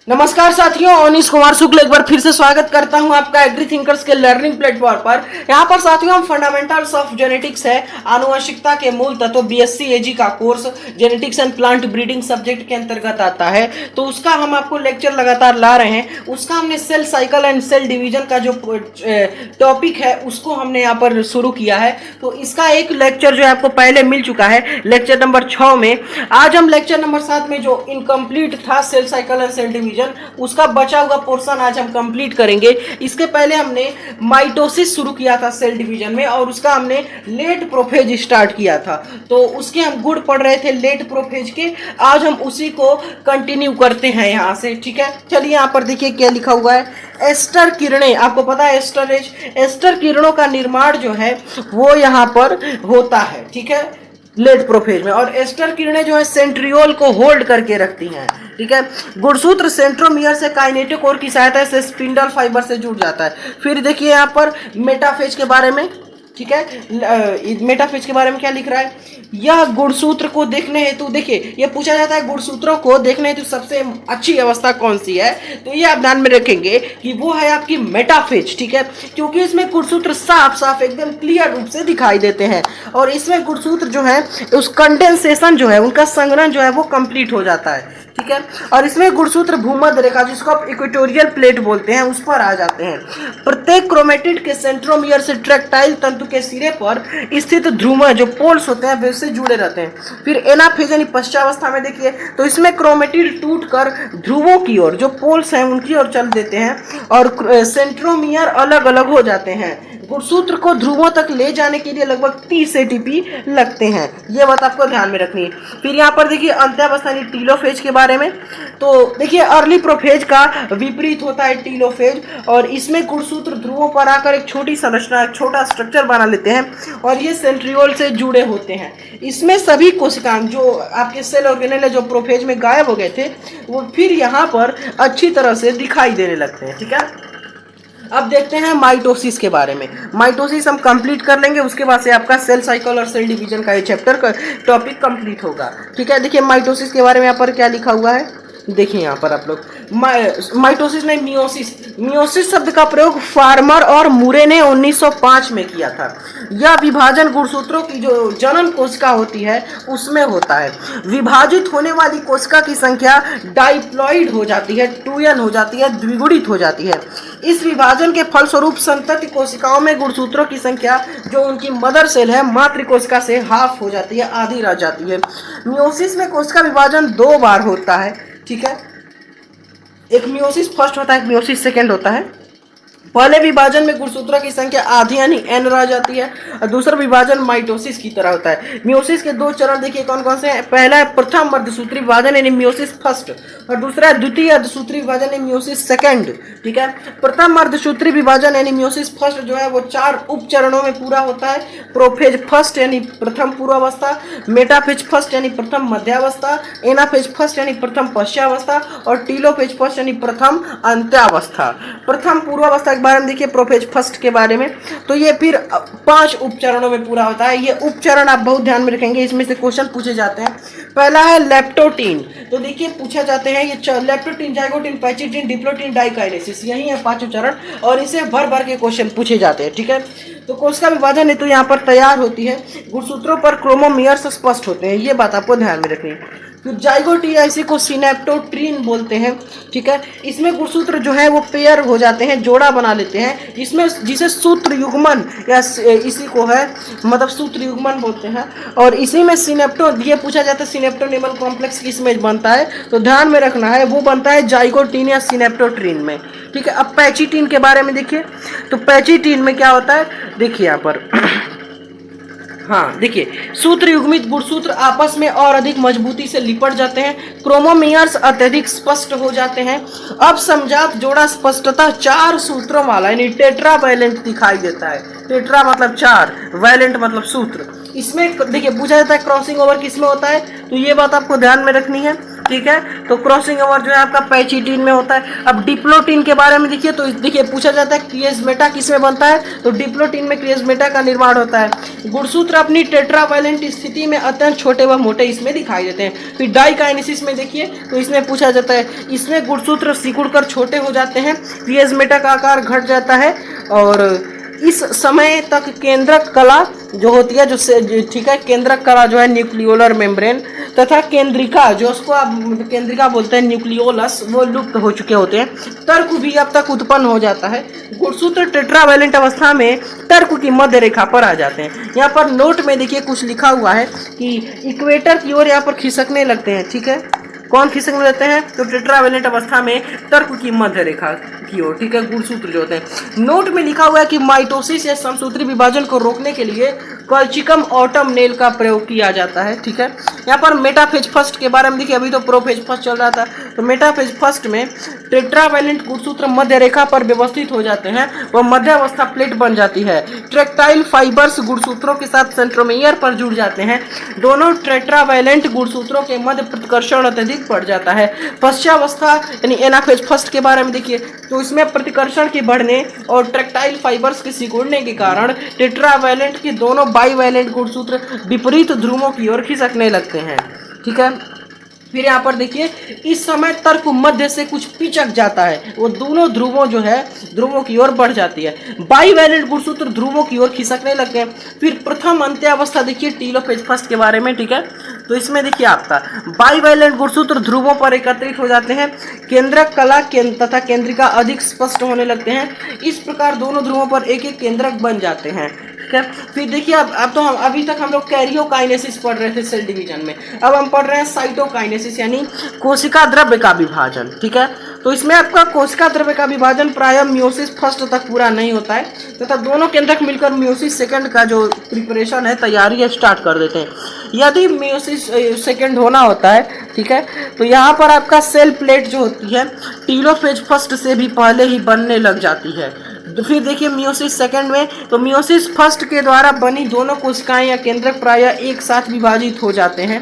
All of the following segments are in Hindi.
नमस्कार साथियों, अनीश कुमार शुक्ल एक बार फिर से स्वागत करता हूं आपका एग्री थिंकर्स के लर्निंग प्लेटफॉर्म पर। यहां पर साथियों हम फंडामेंटल्स ऑफ जेनेटिक्स है, आनुवंशिकता के मूल तत्व बीएससी एजी का course genetics and plant breeding subject के अंतर्गत आता है। तो उसका हम आपको लेक्चर लगातार ला रहे हैं। उसका हमने cell cycle and cell division का जो टॉपिक है उसको हमने यहाँ पर शुरू किया है। तो इसका एक लेक्चर जो है आपको पहले मिल चुका है लेक्चर नंबर 6 में। आज हम लेक्चर नंबर 7 में जो इनकम्प्लीट था cell cycle and cell division, उसका बचा हुआ पोर्शन आज हम कंप्लीट करेंगे। इसके पहले हमने माइटोसिस शुरू किया था सेल डिवीजन में और उसका हमने लेट प्रोफेज स्टार्ट किया था। तो उसके हम गुण पढ़ रहे थे लेट प्रोफेज के। आज हम उसी को कंटिन्यू करते हैं यहाँ से, ठीक है। चलिए यहाँ पर देखिए क्या लिखा हुआ है। एस्टर किरणें, आपको पता है एस्टर किरणों का निर्माण जो है वो यहाँ पर होता है, ठीक है, लेट प्रोफेज में। और एस्टर किरणें जो है सेंट्रियोल को होल्ड करके रखती हैं, ठीक है। गुणसूत्र सेंट्रोमियर से काइनेटिक कोर की सहायता से स्पिंडल फाइबर से जुड़ जाता है। फिर देखिए यहाँ पर मेटाफेज के बारे में, ठीक है। मेटाफेज के बारे में क्या लिख रहा है, यह गुणसूत्र को देखने हेतु, देखिए ये पूछा जाता है गुणसूत्रों को देखने हेतु सबसे अच्छी अवस्था कौन सी है। तो ये आप ध्यान में रखेंगे कि वो है आपकी मेटाफेज, ठीक है, क्योंकि इसमें गुणसूत्र साफ साफ एकदम क्लियर रूप से दिखाई देते हैं। और इसमें गुणसूत्र जो है उस कंडेंसेशन जो है उनका संग्रहण जो है वो कंप्लीट हो जाता है, ठीक है। और इसमें गुणसूत्र भूमध्य रेखा जिसको आप इक्वेटोरियल प्लेट बोलते हैं उस पर आ जाते हैं। प्रत्येक क्रोमेटिड के सेंट्रोमियर से ट्रैक्टाइल तंतु के सिरे पर स्थित ध्रुव जो पोल्स होते हैं वे उससे जुड़े रहते हैं। फिर एनाफेज यानी पश्चावस्था में देखिए तो इसमें क्रोमेटिड टूटकर ध्रुवों की ओर जो पोल्स हैं उनकी ओर चल देते हैं और सेंट्रोमियर अलग अलग हो जाते हैं। गुणसूत्र को ध्रुवों तक ले जाने के लिए लगभग 30 एटीपी लगते हैं। ये बात आपको ध्यान में रखनी है। फिर यहाँ पर देखिए अंत्यावस्था यानी टीलोफेज के बारे में। तो देखिए अर्ली प्रोफेज का विपरीत होता है टीलोफेज, और इसमें गुणसूत्र ध्रुवों पर आकर एक छोटी संरचना, एक छोटा स्ट्रक्चर बना लेते हैं और ये सेंट्रियोल से जुड़े होते हैं। इसमें सभी कोशिकाएं जो आपके सेल ऑर्गेनेल जो प्रोफेज में गायब हो गए थे वो फिर यहाँ पर अच्छी तरह से दिखाई देने लगते हैं, ठीक है। अब देखते हैं माइटोसिस के बारे में। माइटोसिस हम कंप्लीट कर लेंगे, उसके बाद से आपका सेल साइकिल और सेल डिवीजन का ये चैप्टर का टॉपिक कंप्लीट होगा, ठीक है। देखिए माइटोसिस के बारे में यहाँ पर क्या लिखा हुआ है, देखिए यहाँ पर आप लोग माइटोसिस नहीं मियोसिस शब्द का प्रयोग फार्मर और मुरे ने 1905 में किया था। यह विभाजन गुणसूत्रों की जो जनन कोशिका होती है उसमें होता है। विभाजित होने वाली कोशिका की संख्या डाइप्लॉइड हो जाती है, टूयन हो जाती है, द्विगुणित हो जाती है। इस विभाजन के फलस्वरूप संतति कोशिकाओं में गुणसूत्रों की संख्या जो उनकी मदर सेल है मातृ कोशिका से हाफ हो जाती है, आधी रह जाती है। मियोसिस में कोशिका विभाजन 2 बार होता है, ठीक है। एक मियोसिस फर्स्ट होता है, एक मियोसिस सेकेंड होता है। पहले विभाजन में गुणसूत्रों की संख्या आधी यानी n रह जाती है और दूसरा विभाजन माइटोसिस की तरह होता है। मियोसिस के 2 चरण देखिए कौन कौन से हैं। पहला है प्रथम अर्धसूत्री विभाजन यानी मियोसिस फर्स्ट, और दूसरा है द्वितीय अर्धसूत्री विभाजन यानी मियोसिस सेकंड, ठीक है। प्रथम अर्धसूत्री विभाजन यानी मियोसिस फर्स्ट जो है वो 4 उप चरणों में पूरा होता है। प्रोफेज फर्स्ट यानी प्रथम पूर्वावस्था, मेटाफेज फर्स्ट यानी प्रथम मध्यावस्था, एनाफेज फर्स्ट यानी प्रथम पश्चावस्था और टीलोफेज फर्स्ट यानी प्रथम अंत्यावस्था। प्रथम पूर्वावस्था के बारे में देखिए प्रोफेज फर्स्ट के बारे में, तो ये फिर 5 उपचरणों में पूरा होता है। ये उपचरण आप बहुत ध्यान में रखेंगे, इसमें से क्वेश्चन पूछे जाते हैं। पहला है लेप्टोटीन, तो देखिए पूछा जाते हैं ये leptotene, zygotene, pachytene, diplotene, diakinesis, यही है 5 चरण और इसे भर भर के क्वेश्चन पूछे जाते हैं, ठीक है। तो कोशिका विभाजन हेतु यहाँ पर तैयार होती है। गुणसूत्रों पर क्रोमोमियर्स स्पष्ट होते हैं, ये बात आपको ध्यान में रखनी है। फिर जाइगोटिया इसी को सिनेप्टोट्रीन बोलते हैं, ठीक है। इसमें गुणसूत्र जो है वो पेयर हो जाते हैं, जोड़ा बना लेते हैं, इसमें जिसे सूत्र युग्मन या इसी को है मतलब सूत्र युग्मन बोलते हैं। और इसी में सिनेप्टो, ये पूछा जाता है सिनेप्टोनेमल कॉम्प्लेक्स किस में बनता है, तो ध्यान में रखना है वो बनता है जाइगोटीन या सिनेप्टोट्रीन में, ठीक है। अब पैचिटीन के बारे में देखिए, तो पैचिटीन में क्या होता है देखिए यहाँ पर हाँ देखिए सूत्र युग्मित गुणसूत्र आपस में और अधिक मजबूती से लिपट जाते हैं, क्रोमोमियर्स अत्यधिक स्पष्ट हो जाते हैं। अब समजात जोड़ा स्पष्टतः 4 सूत्रों वाला यानी टेट्रा वैलेंट दिखाई देता है। टेट्रा मतलब 4, वैलेंट मतलब सूत्र। इसमें देखिए पूछा जाता है क्रॉसिंग ओवर किस में होता है, तो ये बात आपको ध्यान में रखनी है। ठीक है। तो क्रॉसिंग ओवर जो है आपका पैचिटीन में होता है। अब डिप्लोटीन के बारे में देखिए, तो देखिए पूछा जाता है क्रिएज्मेटा किसमें बनता है, तो डिप्लोटीन में क्रिएज्मेटा का निर्माण होता है। गुणसूत्र अपनी टेट्रावैलेंट स्थिति में अत्यंत छोटे व मोटे इसमें दिखाई देते हैं। फिर डाइकाइनेसिस में देखिए, तो इसमें पूछा जाता है, इसमें गुणसूत्र सिकुड़कर छोटे हो जाते हैं, क्रिएज्मेटा का आकार घट जाता है और इस समय तक केंद्रक कला जो होती है, जो ठीक है, केंद्रक कला जो है न्यूक्लियोलर मेम्ब्रेन तथा केंद्रिका, जो उसको आप केंद्रिका बोलते हैं, न्यूक्लियोलस, वो लुप्त हो चुके होते हैं। तर्क भी अब तक उत्पन्न हो जाता है। गुणसूत्र टेट्रावैलेंट अवस्था में तर्क की मध्य रेखा पर आ जाते हैं। यहाँ पर नोट में देखिए कुछ लिखा हुआ है कि इक्वेटर की ओर यहाँ पर खिसकने लगते हैं, ठीक है। कौन खिसकने लगते हैं, तो टेट्रावैलेंट अवस्था में तर्क की मध्य रेखा की ओर, ठीक है, गुणसूत्र जो होते हैं। नोट में लिखा हुआ है कि माइटोसिस या समसूत्री विभाजन को रोकने के लिए कॉल्चिकम ऑटम नेल का प्रयोग किया जाता है, ठीक है। यहाँ पर मेटाफेज फर्स्ट के बारे में देखिए, अभी तो प्रोफेज फर्स्ट चल रहा था, तो मेटाफेज फर्स्ट में टेट्रावैलेंट गुणसूत्र मध्य रेखा पर व्यवस्थित हो जाते हैं, वह मध्यावस्था प्लेट बन जाती है। ट्रैक्टाइल फाइबर्स गुणसूत्रों के साथ सेंट्रोमेयर पर जुड़ जाते हैं। दोनों टेट्रावैलेंट गुणसूत्रों के मध्य प्रतिकर्षण अत्यधिक बढ़ जाता है। पश्चावस्था यानी एनाफेज फर्स्ट के बारे में देखिए, तो इसमें प्रतिकर्षण के बढ़ने और ट्रैक्टाइल फाइबर्स के सिकुड़ने के कारण टेट्रावैलेंट के दोनों बाइवैलेंट गुणसूत्र विपरीत ध्रुवों की ओर खिसकने लगते हैं, ठीक है। फिर यहाँ पर देखिए, इस समय तर्क मध्य से कुछ पिचक जाता है, वो दोनों ध्रुवों जो है ध्रुवों की ओर बढ़ जाती है। बाइवैलेंट गुणसूत्र ध्रुवों की ओर खिसकने लगते हैं। फिर प्रथम अंत्यावस्था देखिए टीलोफेज फर्स्ट के बारे में, ठीक है। तो इसमें देखिए आपका बाइवैलेंट गुणसूत्र ध्रुवों पर एकत्रित हो जाते हैं। केंद्रक कला तथा केंद्रिका अधिक स्पष्ट होने लगते हैं। इस प्रकार दोनों ध्रुवों पर एक एक केंद्रक बन जाते हैं, ठीक है। फिर देखिए अब तो हम अभी तक हम लोग कैरियोकाइनेसिस पढ़ रहे थे सेल डिवीजन में, अब हम पढ़ रहे हैं साइटोकाइनेसिस यानी कोशिका द्रव्य का विभाजन, ठीक है। तो इसमें आपका कोशिका द्रव्य का विभाजन प्रायः मियोसिस फर्स्ट तक पूरा नहीं होता है, तथा दोनों केंद्रक मिलकर मियोसिस सेकंड का जो प्रिपरेशन है, तैयारी है, स्टार्ट कर देते हैं। यदि मियोसिस सेकंड होना होता है, ठीक है, तो यहाँ पर आपका सेल प्लेट जो होती है टीलोफेज फर्स्ट से भी पहले ही बनने लग जाती है। तो फिर देखिए मियोसिस सेकंड में, तो मियोसिस फर्स्ट के द्वारा बनी दोनों कोशिकाएं या केंद्रक प्रायः एक साथ विभाजित हो जाते हैं,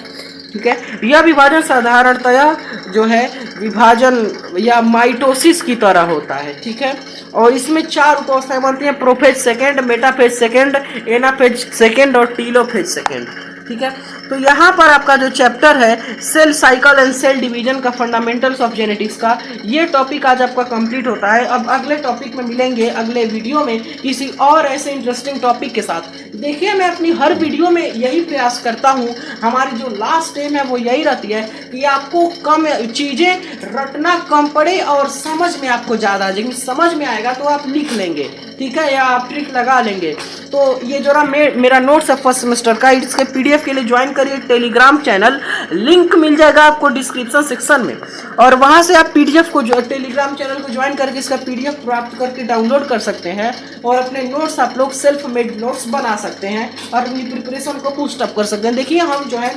ठीक है। यह विभाजन साधारणतया जो है विभाजन या माइटोसिस की तरह होता है, ठीक है। और इसमें 4 उपावस्थाएं बनती हैं, prophase second, metaphase second, anaphase second और टीलोफेज सेकंड, ठीक है। तो यहाँ पर आपका जो चैप्टर है cell cycle and cell division का फंडामेंटल्स ऑफ जेनेटिक्स का, ये टॉपिक आज आपका कंप्लीट होता है। अब अगले टॉपिक में मिलेंगे अगले वीडियो में किसी और ऐसे इंटरेस्टिंग टॉपिक के साथ। देखिए मैं अपनी हर वीडियो में यही प्रयास करता हूँ, हमारी जो लास्ट एम है वो यही रहती है कि आपको कम चीज़ें रटना कम पड़े और समझ में आपको ज़्यादा आ जाएगी। समझ में आएगा तो आप लिख लेंगे, ठीक है, या आप ट्रिक लगा लेंगे। तो ये जो मेरा नोट्स है फर्स्ट सेमेस्टर का, इसके PDF के लिए ज्वाइन करिए टेलीग्राम चैनल, लिंक मिल जाएगा आपको डिस्क्रिप्शन सेक्शन में, और वहाँ से आप PDF को टेलीग्राम चैनल को ज्वाइन करके इसका PDF प्राप्त करके डाउनलोड कर सकते हैं और अपने नोट्स आप लोग सेल्फ मेड नोट्स बना सकते हैं और अपनी प्रिपरेशन को बूस्ट अप कर सकते हैं। देखिए हम जो है,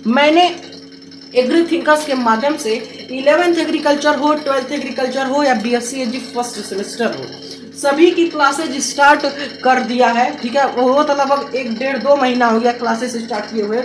मैंने एग्री थिंकर्स के माध्यम से 11th एग्रीकल्चर हो, 12th एग्रीकल्चर हो या BSc एजी फर्स्ट सेमेस्टर हो, सभी की क्लासेज स्टार्ट कर दिया है, ठीक है। वो तो लगभग 1-1.5-2 महीना हो गया क्लासेस स्टार्ट किए हुए।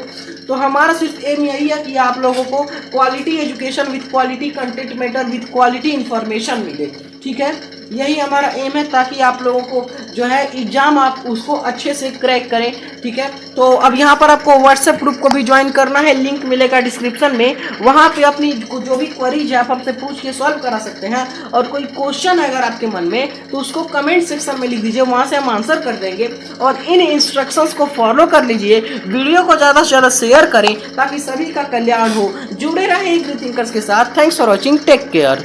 तो हमारा सिर्फ एम यही है कि आप लोगों को quality education with quality content matter with quality information मिले, ठीक है। यही हमारा एम है, ताकि आप लोगों को जो है एग्जाम आप उसको अच्छे से क्रैक करें, ठीक है। तो अब यहाँ पर आपको व्हाट्सएप ग्रुप को भी ज्वाइन करना है, लिंक मिलेगा डिस्क्रिप्शन में। वहाँ पे अपनी जो भी क्वेरीज है आप हमसे पूछ के सॉल्व करा सकते हैं, और कोई क्वेश्चन है अगर आपके मन में तो उसको कमेंट सेक्शन में लिख दीजिए, वहाँ से हम आंसर कर देंगे। और इन इंस्ट्रक्शंस को फॉलो कर लीजिए, वीडियो को ज़्यादा से ज़्यादा शेयर करें ताकि सभी का कल्याण हो। जुड़े रहें एग्री थिंकर्स के साथ। Thanks for watching, take care.